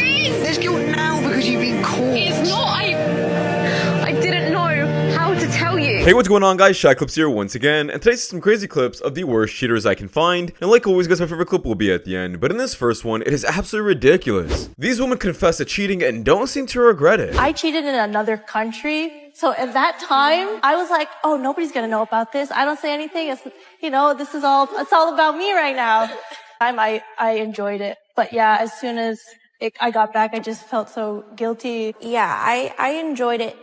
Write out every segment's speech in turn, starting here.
There's guilt now because you've been caught. It's not. I didn't know how to tell you. Hey, what's going on, guys? Shak-Clips here once again, and today's some crazy clips of the worst cheaters I can find. And like always, guys, my favorite clip will be at the end. But in this first one, it is absolutely ridiculous. These women confess to cheating and don't seem to regret it. I cheated in another country. So at that time, I was like, oh, nobody's going to know about this. I don't say anything. It's, it's all about me right now. I enjoyed it. But yeah, as soon as I got back, I just felt so guilty. Yeah, I enjoyed it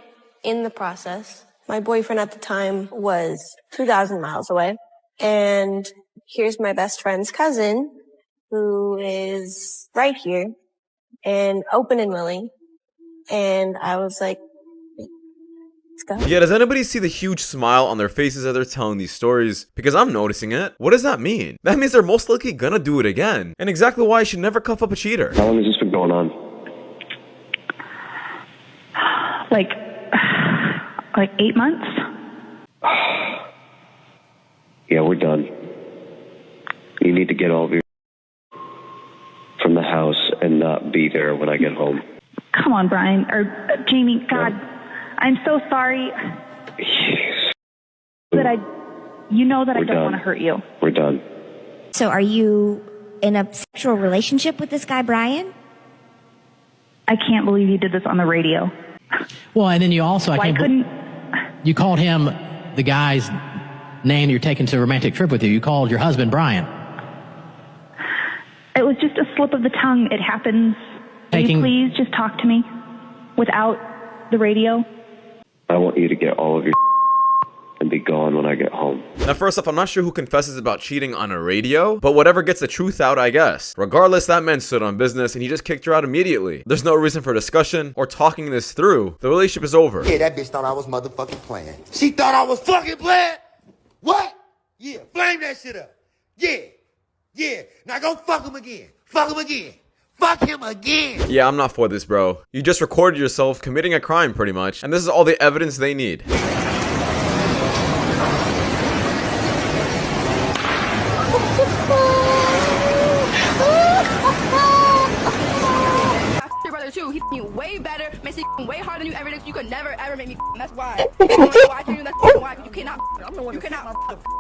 in the process. My boyfriend at the time was 2,000 miles away. And here's my best friend's cousin, who is right here and open and willing. And I was like, let's go. Yeah, does anybody see the huge smile on their faces as they're telling these stories? Because I'm noticing it. What does that mean? That means they're most likely gonna do it again. And exactly why I should never cuff up a cheater. How long has this been going on? Like 8 months. Yeah, we're done. You need to get all of your from the house and not be there when I get home. Come on, Brian. Or Jamie, God, I'm so sorry. Yes. You know that I We're don't done. want to hurt you. We're done. So are you in a sexual relationship with this guy, Brian? I can't believe you did this on the radio. Well, and then you also, you called him the guy's name you're taking to a romantic trip with you. You called your husband Brian. It was just a slip of the tongue. It happens. Can you please just talk to me without the radio? I want you to get all of your and be gone when I get home. Now, first off, I'm not sure who confesses about cheating on a radio, but whatever gets the truth out, I guess. Regardless, that man stood on business and he just kicked her out immediately. There's no reason for discussion or talking this through. The relationship is over. Yeah, that bitch thought I was motherfucking playing. She thought I was fucking playing? What? Yeah, flame that shit up. Yeah. Now go fuck him again. Fuck him again. Fuck him again. Yeah, I'm not for this, bro. You just recorded yourself committing a crime, pretty much, and this is all the evidence they need. Your brother too. He you way better, makes it way harder than you ever did. You could never ever make me. That's why. Why do that's why you cannot. You cannot.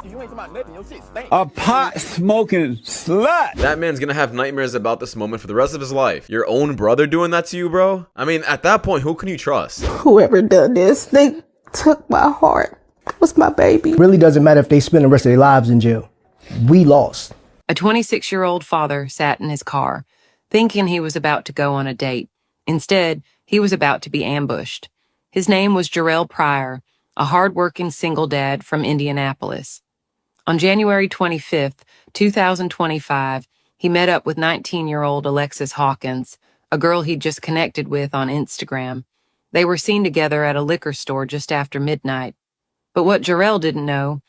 You ain't about nothing. Your shit stink. A pot smoking slut. That man's gonna have nightmares about this moment for the rest of his life. Your own brother doing that to you, bro? I mean, at that point, who can you trust? Whoever done this, they took my heart. It was my baby. Really doesn't matter if they spend the rest of their lives in jail. We lost. A 26-year-old father sat in his car, thinking he was about to go on a date. Instead, he was about to be ambushed. His name was Jarrell Pryor, a hard-working single dad from Indianapolis. On January 25th, 2025, he met up with 19-year-old Alexis Hawkins, a girl he'd just connected with on Instagram. They were seen together at a liquor store just after midnight. But what Jarrell didn't know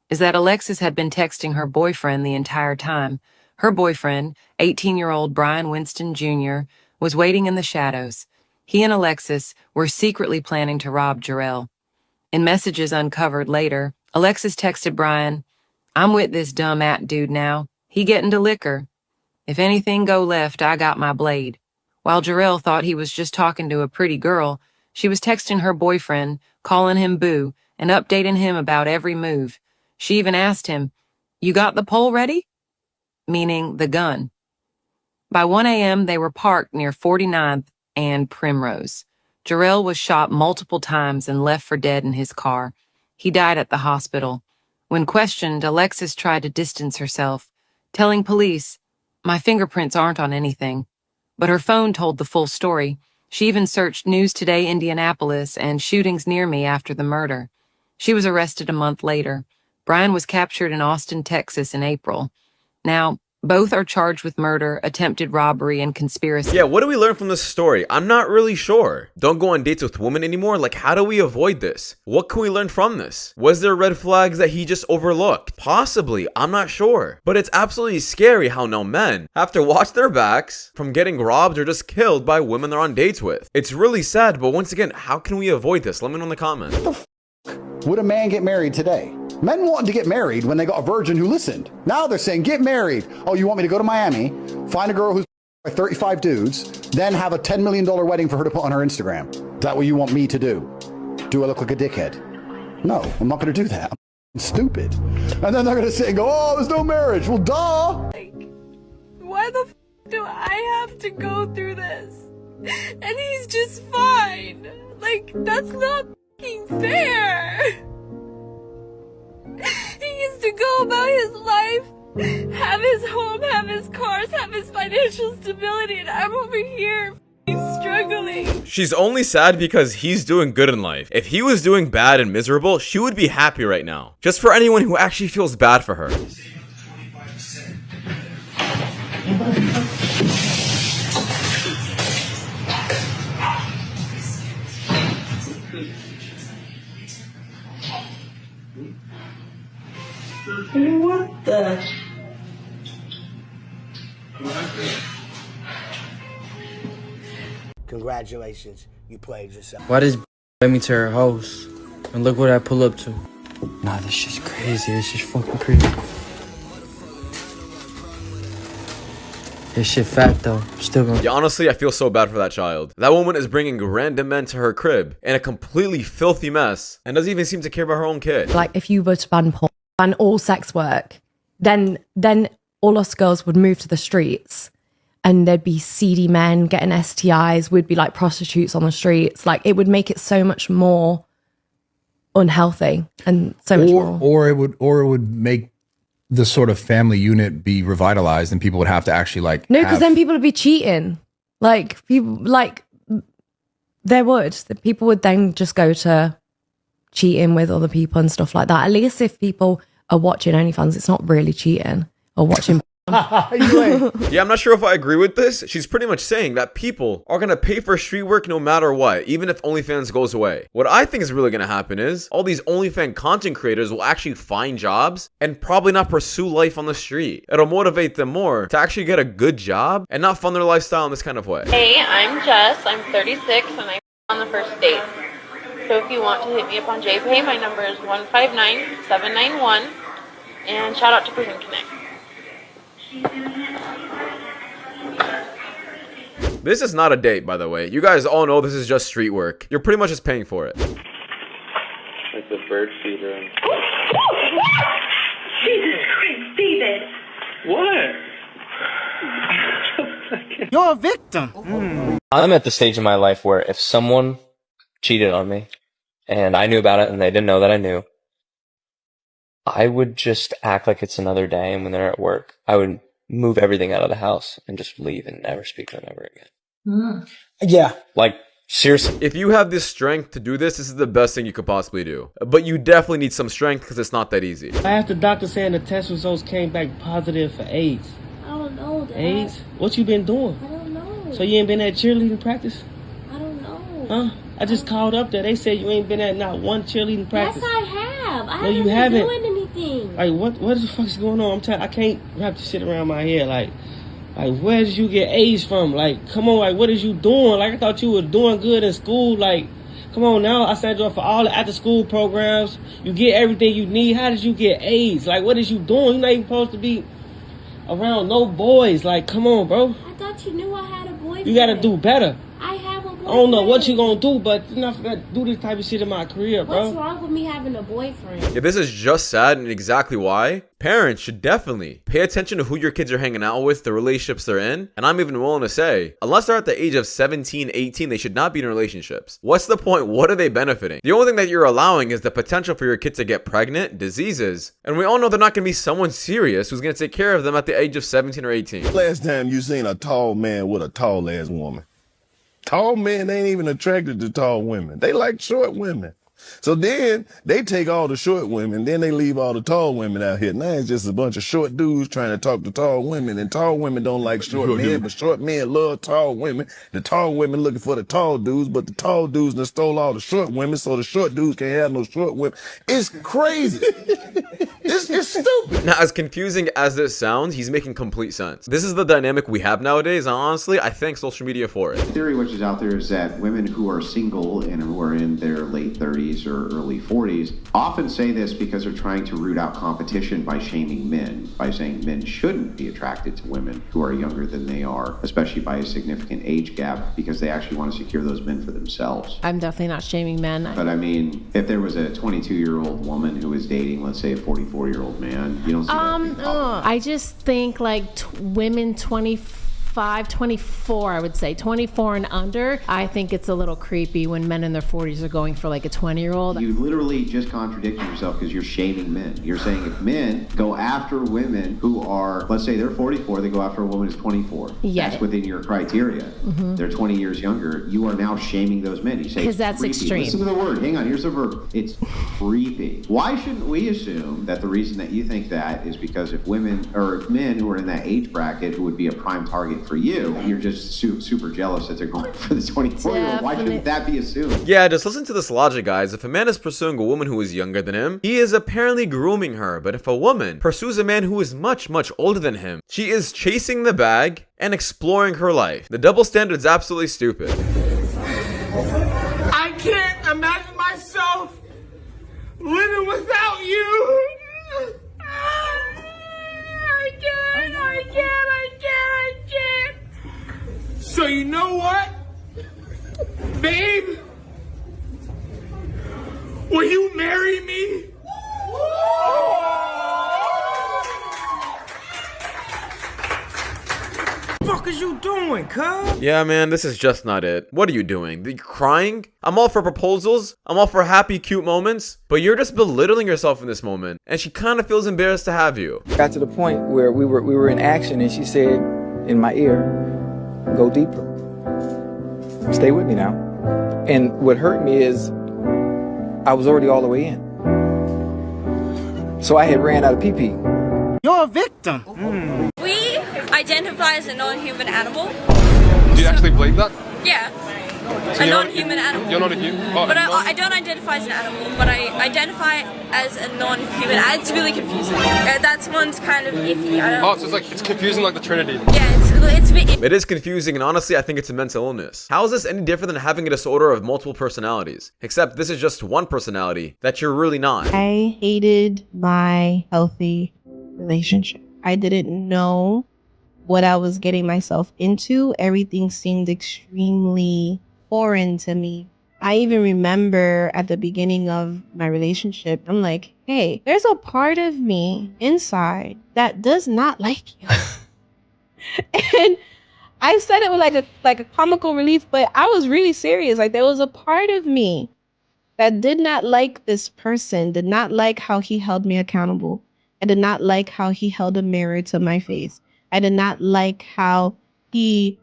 is that Alexis had been texting her boyfriend the entire time. Her boyfriend, 18-year-old Brian Winston Jr., was waiting in the shadows. He and Alexis were secretly planning to rob Jarrell. In messages uncovered later, Alexis texted Brian, "I'm with this dumb dude now. He getting to liquor. If anything go left, I got my blade." While Jarrell thought he was just talking to a pretty girl, she was texting her boyfriend, calling him boo, and updating him about every move. She even asked him, "You got the pole ready?" Meaning the gun. By 1 a.m., they were parked near 49th and Primrose. Jarrell was shot multiple times and left for dead in his car. He died at the hospital. When questioned, Alexis tried to distance herself, telling police, "My fingerprints aren't on anything." But her phone told the full story. She even searched News Today Indianapolis and shootings near me after the murder. She was arrested a month later. Brian was captured in Austin, Texas in April. Now, both are charged with murder, attempted robbery, and conspiracy. Yeah, what do we learn from this story? I'm not really sure. Don't go on dates with women anymore? Like, how do we avoid this? What can we learn from this? Was there red flags that he just overlooked? Possibly, I'm not sure. But it's absolutely scary how now men have to watch their backs from getting robbed or just killed by women they're on dates with. It's really sad, but once again, how can we avoid this? Let me know in the comments. Would a man get married today? Men wanted to get married when they got a virgin who listened. Now they're saying, get married. Oh, you want me to go to Miami, find a girl who's 35 dudes, then have a $10 million wedding for her to put on her Instagram. Is that what you want me to do? Do I look like a dickhead? No, I'm not going to do that. I'm stupid. And then they're going to sit and go, oh, there's no marriage. Well, duh. Why the f do I have to go through this? And he's just fine. Like, that's not f***ing fair. He used to go about his life, have his home, have his cars, have his financial stability, and I'm over here struggling. She's only sad because he's doing good in life. If he was doing bad and miserable, she would be happy right now. Just for anyone who actually feels bad for her. What the? Congratulations, you played yourself. Why does let me to her house? And look what I pull up to. Nah, this shit's crazy. This shit's fucking crazy. This shit fat though. Still going. Yeah, honestly, I feel so bad for that child. That woman is bringing random men to her crib in a completely filthy mess and doesn't even seem to care about her own kid. Like, if you were to ban porn, ban all sex work, then all us girls would move to the streets and there'd be seedy men getting STIs. We'd be like prostitutes on the streets. Like, it would make it so much more unhealthy and so much more. Or it would make the sort of family unit be revitalized and people would have to actually like No, because then people would be cheating. Like, people, like, people would then just go to cheating with other people and stuff like that. At least if people are watching OnlyFans, it's not really cheating or watching. Yeah, I'm not sure if I agree with this. She's pretty much saying that people are gonna pay for street work no matter what, even if OnlyFans goes away. What I think is really gonna happen is all these OnlyFans content creators will actually find jobs and probably not pursue life on the street. It'll motivate them more to actually get a good job and not fund their lifestyle in this kind of way. Hey, I'm Jess. I'm 36 and I'm on the first date. So if you want to hit me up on JPay, my number is 159791. And shout out to Prison Connect. This is not a date, by the way. You guys all know this is just street work. You're pretty much just paying for it. It's a bird feeder. Jesus Christ, David! What? You're a victim. I'm at the stage in my life where if someone cheated on me and I knew about it and they didn't know that I knew, I would just act like it's another day, and when they're at work, I would move everything out of the house and just leave and never speak to them ever again. Yeah. Like, seriously. If you have this strength to do this, this is the best thing you could possibly do. But you definitely need some strength because it's not that easy. I asked the doctor saying the test results came back positive for AIDS. I don't know that. AIDS? What you been doing? I don't know. So you ain't been at cheerleading practice? I don't know. Huh? I just called up there. They said you ain't been at not one cheerleading practice. Yes, I have. I No, you haven't haven't. been doing anything. Like, what the fuck is going on? I can't wrap this shit around my head. Like, where did you get A's from? Like, come on, like, what is you doing? Like, I thought you were doing good in school. Like, come on now. I signed you up for all the after-school programs. You get everything you need. How did you get A's? Like, what is you doing? You're not even supposed to be around no boys. Like, come on, bro. I thought you knew I had a boyfriend. You gotta do better. I have a boyfriend. I don't know what you gonna do, but you're not gonna do this type of shit in my career, bro. What's wrong with me having a boyfriend? Yeah, this is just sad, and exactly why. Parents should definitely pay attention to who your kids are hanging out with, the relationships they're in. And I'm even willing to say, unless they're at the age of 17, 18, they should not be in relationships. What's the point? What are they benefiting? The only thing that you're allowing is the potential for your kids to get pregnant, diseases. And we all know they're not going to be someone serious who's going to take care of them at the age of 17 or 18. Last time you seen a tall man with a tall ass woman. Tall men ain't even attracted to tall women. They like short women. So then they take all the short women, then they leave all the tall women out here. Now it's just a bunch of short dudes trying to talk to tall women, and tall women don't like short men, but short men love tall women. The tall women looking for the tall dudes, but the tall dudes done stole all the short women, so the short dudes can't have no short women. It's crazy. It's stupid. Now, as confusing as this sounds, he's making complete sense. This is the dynamic we have nowadays, and honestly, I thank social media for it. The theory which is out there is that women who are single and who are in their late 30s or early 40s often say this because they're trying to root out competition by shaming men, by saying men shouldn't be attracted to women who are younger than they are, especially by a significant age gap, because they actually want to secure those men for themselves. I'm definitely not shaming men. But I mean, if there was a 22-year-old woman who was dating, let's say, a 44-year-old man, you don't see that. I just think like women 25, 24, I would say 24 and under. I think it's a little creepy when men in their 40s are going for like a 20-year-old. You literally just contradicted yourself because you're shaming men. You're saying if men go after women who are, let's say they're 44, they go after a woman who's 24. Yeah. That's within your criteria. Mm-hmm. They're 20 years younger. You are now shaming those men. You say because that's creepy. extreme. Listen to the word. Hang on. Here's the verb. It's creepy. Why shouldn't we assume that the reason that you think that is because if women or if men who are in that age bracket who would be a prime target for you, you're just super jealous that they're going for the 24-year-old. Why shouldn't that be assumed? Yeah, just listen to this logic, guys. If a man is pursuing a woman who is younger than him, he is apparently grooming her. But if a woman pursues a man who is much older than him, she is chasing the bag and exploring her life. The double standard is absolutely stupid. I can't imagine myself living without you. I can't. So you know what, babe? Will you marry me? What the fuck is you doing, cuz? Yeah, man, this is just not it. What are you doing? Are you crying? I'm all for proposals. I'm all for happy, cute moments. But you're just belittling yourself in this moment. And she kind of feels embarrassed to have you. Got to the point where we were in action and she said in my ear, go deeper. Stay with me now. And what hurt me is I was already all the way in. So I had ran out of pee-pee. You're a victim. We identify as a non-human animal. Do you actually believe that? Yeah. So a you're non-human animal. You're not a human? Oh, but I don't identify as an animal, but I identify as a non-human. It's really confusing. That one's kind of iffy. I don't so it's confusing like the Trinity. Yeah, it's a bit. It is confusing, and honestly, I think it's a mental illness. How is this any different than having a disorder of multiple personalities? Except this is just one personality that you're really not. I hated my healthy relationship. I didn't know what I was getting myself into. Everything seemed extremely foreign to me. I even remember at the beginning of my relationship, I'm like, hey, there's a part of me inside that does not like you. And I said it with like a comical relief, but I was really serious. Like there was a part of me that did not like this person, did not like how he held me accountable. I did not like how he held a mirror to my face. I did not like how he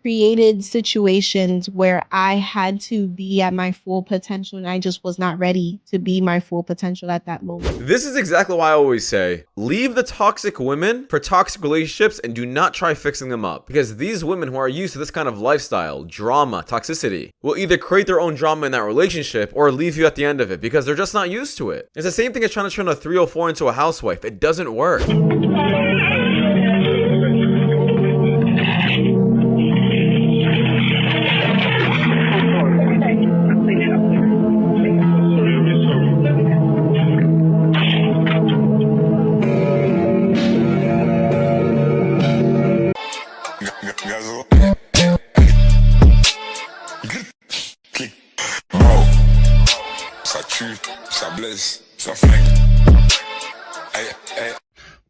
created situations where I had to be at my full potential and I just was not ready to be my full potential at that moment. This is exactly why I always say, leave the toxic women for toxic relationships and do not try fixing them up. Because these women who are used to this kind of lifestyle, drama, toxicity, will either create their own drama in that relationship or leave you at the end of it because they're just not used to it. It's the same thing as trying to turn a 304 into a housewife. It doesn't work.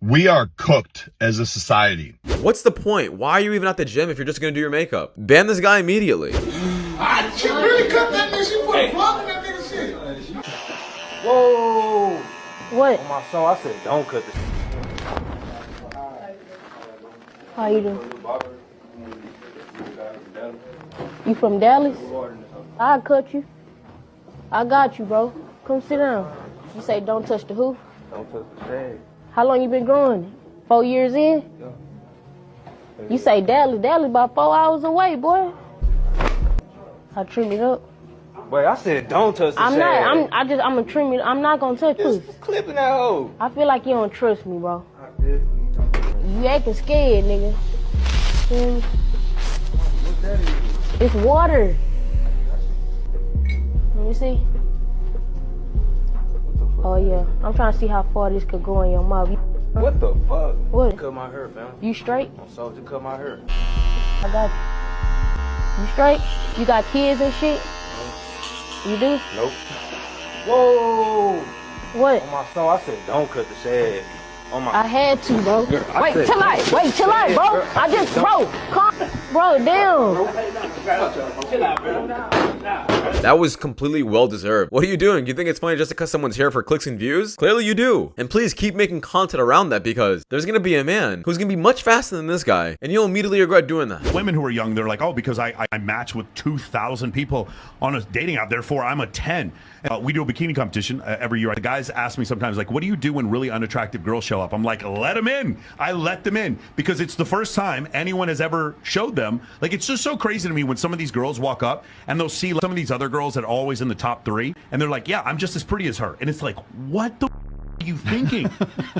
We are cooked as a society. What's the point? Why are you even at the gym if you're just gonna do your makeup? Ban this guy immediately. She really cut that nigga. She put a plug in that nigga shit. Whoa! What? On my soul, I said don't cut this. How you doing? You from Dallas? I'll cut you. I got you, bro. Come sit down. You say don't touch the who? Don't touch the shade. How long you been growing? 4 years in? Yeah. You say Dallas about 4 hours away, boy. I trim it up. Wait, I said don't touch the I'm shade. not. I'm gonna trim you. I'm not gonna touch you. Clipping that hoe. I feel like you don't trust me, bro. You acting scared, nigga. It's water. Let me see. Oh yeah, I'm trying to see how far this could go in your mouth. What the fuck? What? Cut my hair, fam. You straight? I'm sorry to cut my hair. I got you. You straight? You got kids and shit? You do? Nope. Whoa! What? On my soul, I said don't cut the shade. On my. I had to, bro. Girl, I Wait, said- chill out. Wait, chill out, bro. I just, bro. Calm, bro. Damn. That was completely well deserved. What are you doing? You think it's funny just to cut someone's hair for clicks and views? Clearly you do. And please keep making content around that, because there's gonna be a man who's gonna be much faster than this guy, and you'll immediately regret doing that. Women who are young, they're like, oh, because I match with 2,000 people on a dating app, therefore I'm a 10. We do a bikini competition every year. The guys ask me sometimes, like, what do you do when really unattractive girls show up? I'm like, let them in. I let them in because it's the first time anyone has ever showed them. Like, it's just so crazy to me when some of these girls walk up and they'll see some of these other girls that are always in the top 3, and they're like, yeah, I'm just as pretty as her. And it's like, what the are you thinking?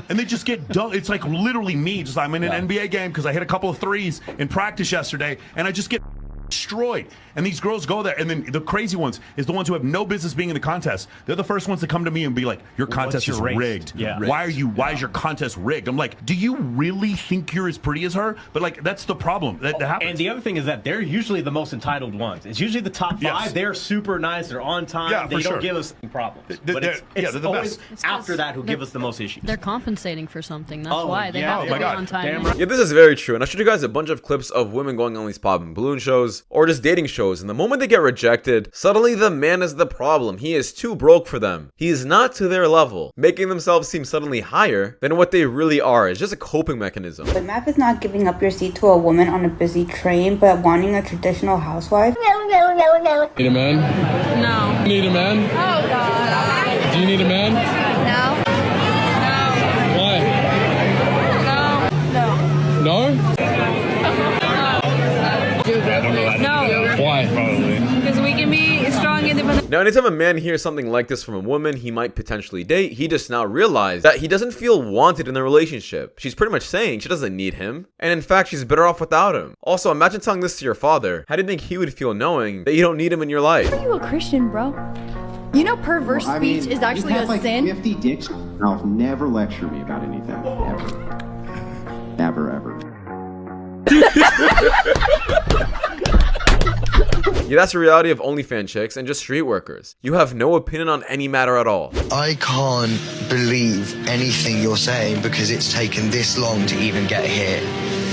And they just get done. It's like literally me. Just I'm in an NBA game because I hit a couple of threes in practice yesterday, and I just get destroyed. And these girls go there, and then the crazy ones is the ones who have no business being in the contest. They're the first ones to come to me and be like, your contest is rigged. Yeah. Why is your contest rigged? I'm like, do you really think you're as pretty as her? But like, that's the problem that happens. And the other thing is that they're usually the most entitled ones. It's usually the top 5. Yes. They're super nice. They're on time. Yeah, they for don't sure. give us problems. They're the always best. after that who give us the most issues. They're compensating for something. That's Oh, why they yeah. have Oh to my be God. on time. Damn right. Yeah, this is very true, and I showed you guys a bunch of clips of women going on these popping balloon shows or just dating shows, and the moment they get rejected, suddenly the man is the problem. He is too broke for them. He is not to their level, making themselves seem suddenly higher than what they really are. It's just a coping mechanism. But math is not giving up your seat to a woman on a busy train, but wanting a traditional housewife. Need a man? No. You need a man? Oh God. Do you need a man? No. Why? No. No. Why? Probably. Because we can be strong, independent. Now, anytime a man hears something like this from a woman he might potentially date, he just now realizes that he doesn't feel wanted in the relationship. She's pretty much saying she doesn't need him, and in fact, she's better off without him. Also, imagine telling this to your father. How do you think he would feel knowing that you don't need him in your life? Are you a Christian, bro? You know perverse speech is actually you have a like sin? 50 dicks. Now, never lecture me about anything. Ever. Ever. Yeah, that's the reality of OnlyFans chicks and just street workers. You have no opinion on any matter at all. I can't believe anything you're saying because it's taken this long to even get here.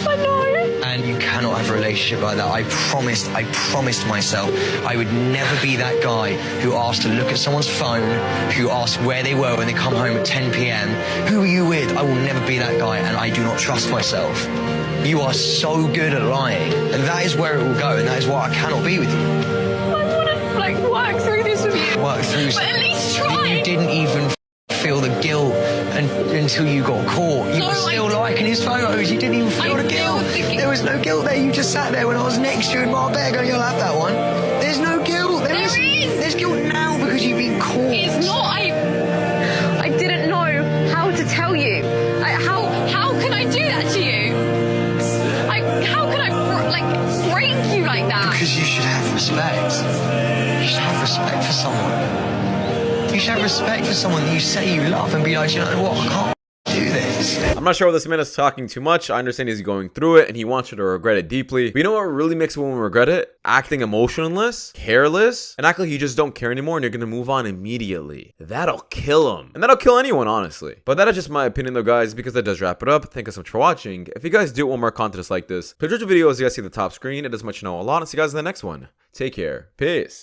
I know. And you cannot have a relationship like that. I promised myself I would never be that guy who asked to look at someone's phone, who asked where they were when they come home at 10 p.m. Who are you with? I will never be that guy, and I do not trust myself. You are so good at lying, and that is where it will go, and that is why I cannot be with you. I want to like work through this with you. Work through. But at least try. You didn't even feel the guilt until you got caught. You were still liking his photos. You didn't even feel the guilt. There was no guilt there. You just sat there when I was next to you in Marbella going, you'll have that one. There's no guilt. There is. There's guilt now because you've been caught. It's not. I didn't know how to tell you. How can I do that to you? How can I break you like that? Because you should have respect. You should have respect for someone. You should have respect for someone that you say you love and be like, you know what, I can't do this. I'm not sure if this man is talking too much. I understand he's going through it and he wants you to regret it deeply. But you know what really makes a woman regret it? Acting emotionless, careless, and act like you just don't care anymore and you're gonna move on immediately. That'll kill him. And that'll kill anyone, honestly. But that is just my opinion though, guys, because that does wrap it up. Thank you so much for watching. If you guys do want more content like this, please watch the videos you guys see at the top screen. It does much you know a lot. I'll see you guys in the next one. Take care. Peace.